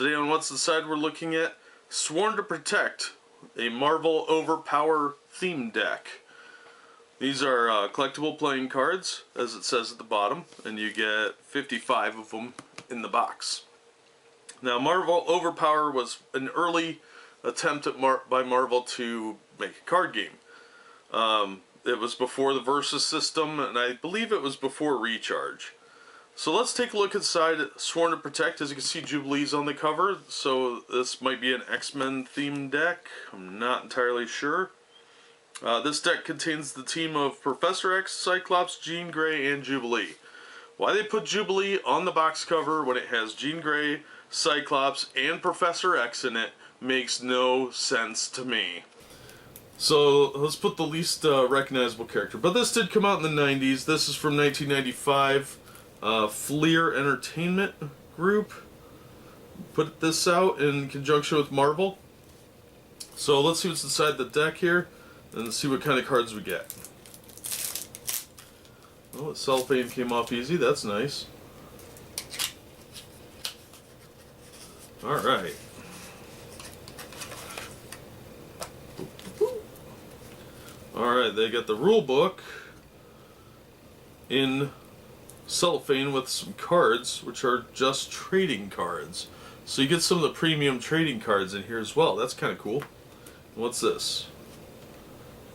Today on What's Inside we're looking at Sworn to Protect, a Marvel OverPower theme deck. These are collectible playing cards, as it says at the bottom, and you get 55 of them in the box. Now, Marvel OverPower was an early attempt by Marvel to make a card game. It was before the Versus system, and I believe it was before Recharge. So let's take a look inside Sworn to Protect. As you can see, Jubilee's on the cover, so this might be an X-Men themed deck. I'm not entirely sure. This deck contains the team of Professor X, Cyclops, Jean Grey, and Jubilee. Why they put Jubilee on the box cover when it has Jean Grey, Cyclops, and Professor X in it makes no sense to me. So let's put the least recognizable character. But this did come out in the 90s. This is from 1995. Fleer Entertainment Group put this out in conjunction with Marvel. So let's see what's inside the deck here and see what kind of cards we get. Oh, the cellophane came off easy. That's nice. Alright. Alright, they got the rule book in cellophane with some cards, which are just trading cards. So you get some of the premium trading cards in here as well. That's kind of cool. What's this?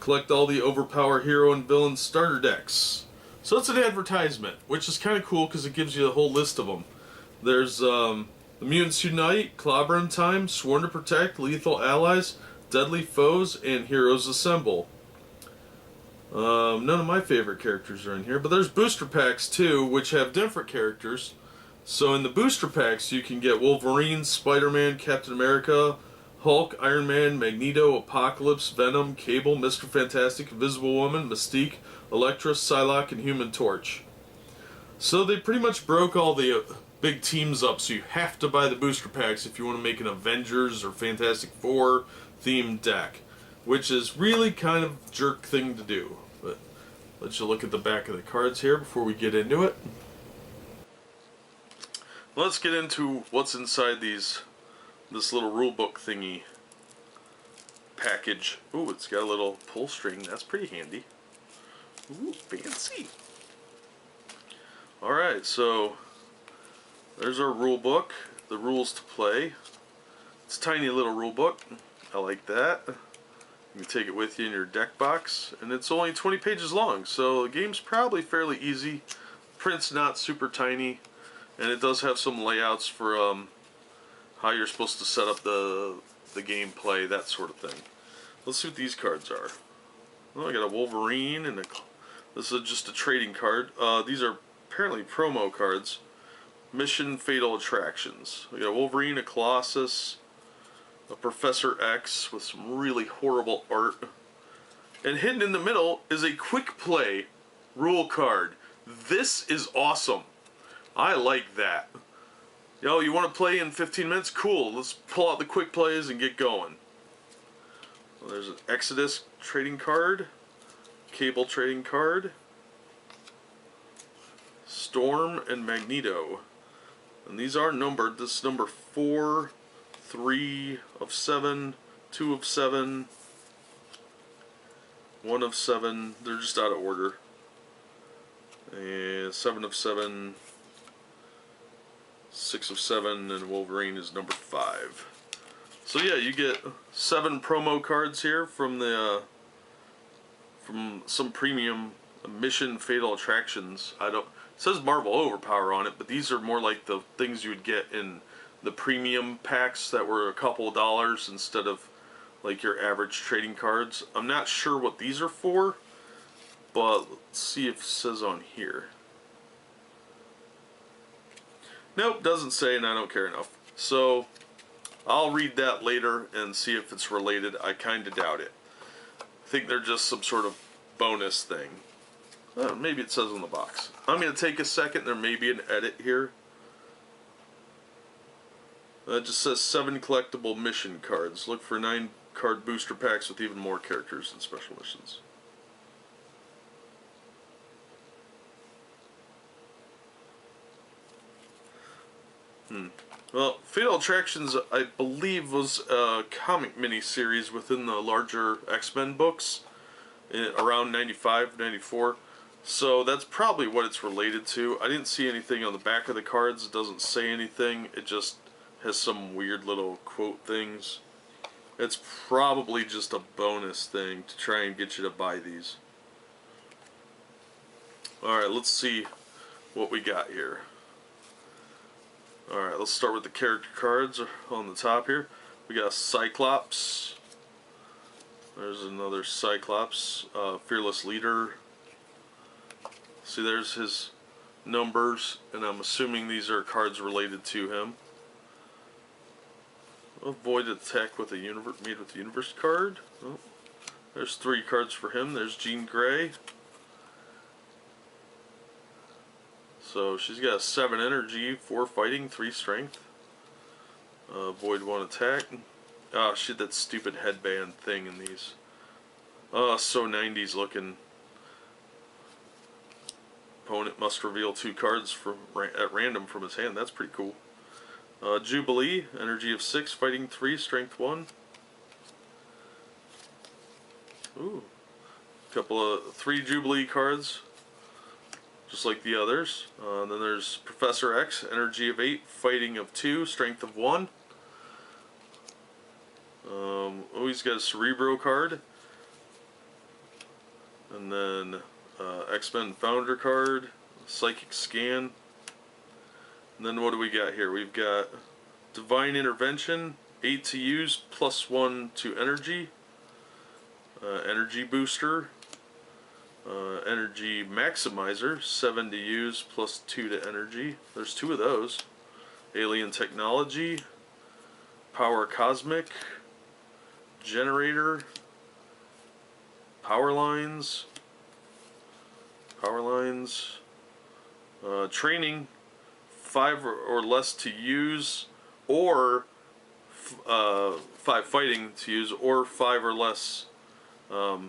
Collect all the OverPower hero and villain starter decks. So it's an advertisement, which is kind of cool because it gives you a whole list of them. There's the Mutants Unite, Clobbering Time, Sworn to Protect, Lethal Allies, Deadly Foes, and Heroes Assemble. None of my favorite characters are in here, but there's booster packs too, which have different characters. So in the booster packs you can get Wolverine, Spider-Man, Captain America, Hulk, Iron Man, Magneto, Apocalypse, Venom, Cable, Mr. Fantastic, Invisible Woman, Mystique, Elektra, Psylocke, and Human Torch. So they pretty much broke all the big teams up, so you have to buy the booster packs if you want to make an Avengers or Fantastic Four themed deck, which is really kind of a jerk thing to do. But let's look at the back of the cards here before we get into it. Let's get into what's inside this little rulebook thingy package. Ooh, it's got a little pull string. That's pretty handy. Ooh, fancy. Alright, so there's our rule book, the rules to play. It's a tiny little rule book. I like that. You can take it with you in your deck box, and it's only 20 pages long, so the game's probably fairly easy. Print's not super tiny, and it does have some layouts for how you're supposed to set up the gameplay, that sort of thing. Let's see what these cards are. Oh, I got a Wolverine, and this is just a trading card. These are apparently promo cards. Mission Fatal Attractions. We got a Wolverine, a Colossus, a Professor X with some really horrible art. And hidden in the middle is a quick play rule card. This is awesome. I like that. Yo, you want to play in 15 minutes? Cool. Let's pull out the quick plays and get going. Well, there's an Exodus trading card, Cable trading card, Storm, and Magneto. And these are numbered. This is number 4, 3 of 7, 2 of 7, 1 of 7. They're just out of order. And 7 of 7, 6 of 7, and Wolverine is number 5. So yeah, you get 7 promo cards here from some premium Mission Fatal Attractions. It says Marvel OverPower on it, but these are more like the things you would get in the premium packs that were a couple of dollars instead of like your average trading cards. I'm not sure what these are for, but let's see if it says on here. Nope, doesn't say, and I don't care enough. So I'll read that later and see if it's related. I kind of doubt it. I think they're just some sort of bonus thing. Maybe it says on the box. I'm going to take a second. There may be an edit here. It just says 7 collectible mission cards. Look for 9 card booster packs with even more characters and special missions. Well, Fatal Attractions, I believe, was a comic miniseries within the larger X-Men books around 95, 94. So that's probably what it's related to. I didn't see anything on the back of the cards. It doesn't say anything. It just has some weird little quote things. It's probably just a bonus thing to try and get you to buy these. Alright, let's see what we got here. Alright, let's start with the character cards on the top here. We got Cyclops. There's another Cyclops. Fearless Leader. See, there's his numbers, and I'm assuming these are cards related to him. Avoid attack with a made with the universe card. Oh, there's 3 cards for him. There's Jean Grey. So she's got 7 energy, 4 fighting, 3 strength. Avoid 1 attack. Oh shit, that stupid headband thing in these. Oh, so 90s looking. Opponent must reveal 2 cards at random from his hand. That's pretty cool. Jubilee, energy of 6, fighting 3, strength 1. Ooh, couple of 3 Jubilee cards, just like the others. Then there's Professor X, energy of 8, fighting of 2, strength of 1. Oh, he's got a Cerebro card. And then X-Men Founder card, Psychic Scan. And then what do we got here? We've got Divine Intervention, 8 to use, +1 to energy. Energy Booster. Energy Maximizer, 7 to use, +2 to energy. There's 2 of those. Alien Technology. Power Cosmic. Generator. Power Lines. Training, 5 or less to use, or 5 fighting to use, or 5 or less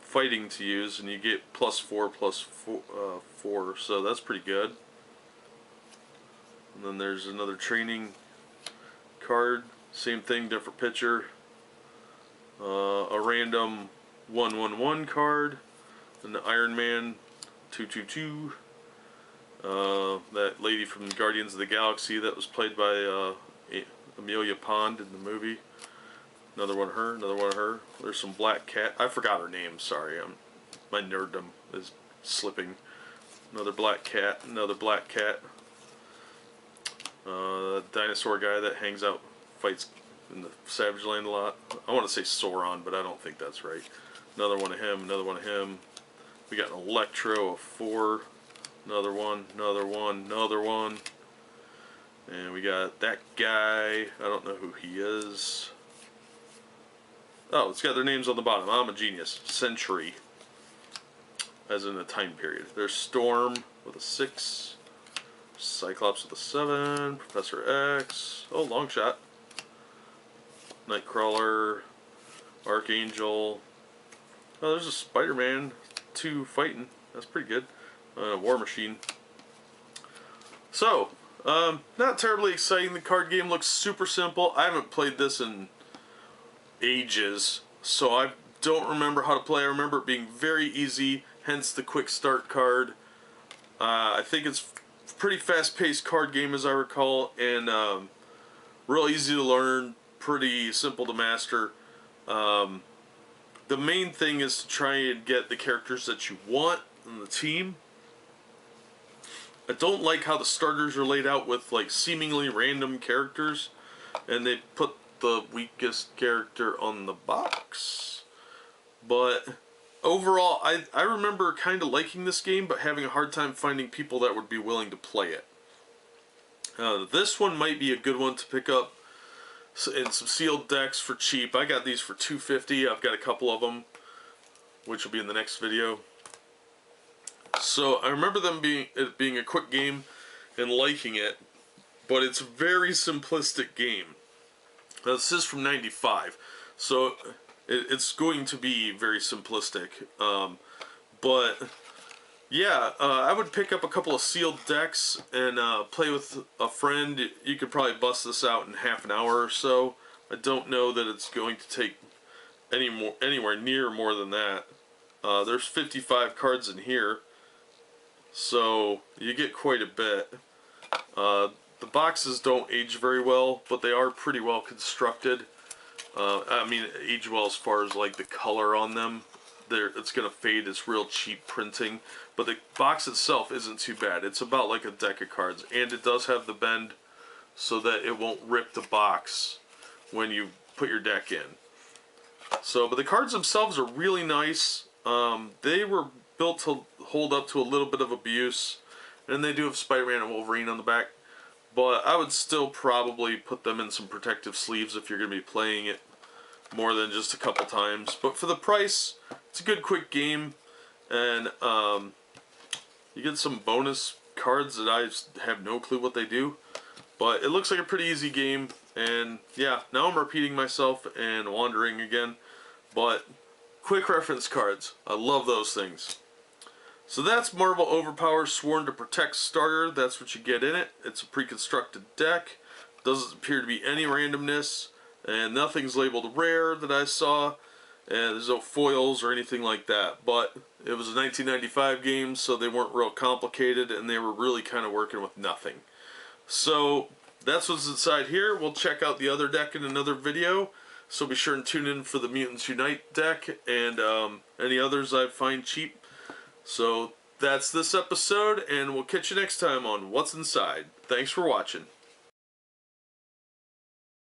fighting to use, and you get +4/+4, so that's pretty good. And then there's another training card, same thing, different picture. A random 1/1/1 card, and the Iron Man 2/2/2. That lady from Guardians of the Galaxy that was played by Amelia Pond in the movie. Another one of her, another one of her. There's some Black Cat. I forgot her name, sorry. My nerddom is slipping. Another Black Cat, another Black Cat. Dinosaur guy that hangs out, fights in the Savage Land a lot. I want to say Sauron, but I don't think that's right. Another one of him, another one of him. We got an Electro of 4. Another one, another one, another one. And we got that guy. I don't know who he is. Oh, it's got their names on the bottom. I'm a genius. Century. As in a time period. There's Storm with a 6. Cyclops with a 7. Professor X. Oh, long shot. Nightcrawler. Archangel. Oh, there's a Spider-Man. 2 fighting. That's pretty good. War Machine. So, not terribly exciting. The card game looks super simple. I haven't played this in ages, so I don't remember how to play. I remember it being very easy, hence the quick start card. I think it's a pretty fast-paced card game as I recall, and real easy to learn, pretty simple to master. The main thing is to try and get the characters that you want on the team. I don't like how the starters are laid out with like seemingly random characters, and they put the weakest character on the box. But overall, I remember kind of liking this game, but having a hard time finding people that would be willing to play it. This one might be a good one to pick up in some sealed decks for cheap. I got these for $2.50. I've got a couple of them, which will be in the next video. So I remember it being a quick game and liking it, but it's a very simplistic game. Now, this is from 95, so it's going to be very simplistic. But Yeah, I would pick up a couple of sealed decks and play with a friend. You could probably bust this out in half an hour or so. I don't know that it's going to take anywhere near more than that. There's 55 cards in here, so you get quite a bit. The boxes don't age very well, but they are pretty well constructed. I mean, age well as far as like the color on them. It's gonna fade. It's real cheap printing, but the box itself isn't too bad. It's about like a deck of cards, and it does have the bend so that it won't rip the box when you put your deck in. So, but the cards themselves are really nice. They were built to hold up to a little bit of abuse, and they do have Spider-Man and Wolverine on the back. But I would still probably put them in some protective sleeves if you're going to be playing it more than just a couple times. But for the price, it's a good quick game, and you get some bonus cards that I have no clue what they do. But it looks like a pretty easy game, and yeah, now I'm repeating myself and wandering again. But quick reference cards, I love those things. So that's Marvel OverPower Sworn to Protect starter. That's what you get in it. It's a pre-constructed deck. Doesn't appear to be any randomness, and nothing's labeled rare that I saw, and there's no foils or anything like that. But it was a 1995 game, so they weren't real complicated, and they were really kind of working with nothing. So that's what's inside here. We'll check out the other deck in another video, so be sure and tune in for the Mutants Unite deck and any others I find cheap. So that's this episode, and we'll catch you next time on What's Inside. Thanks for watching.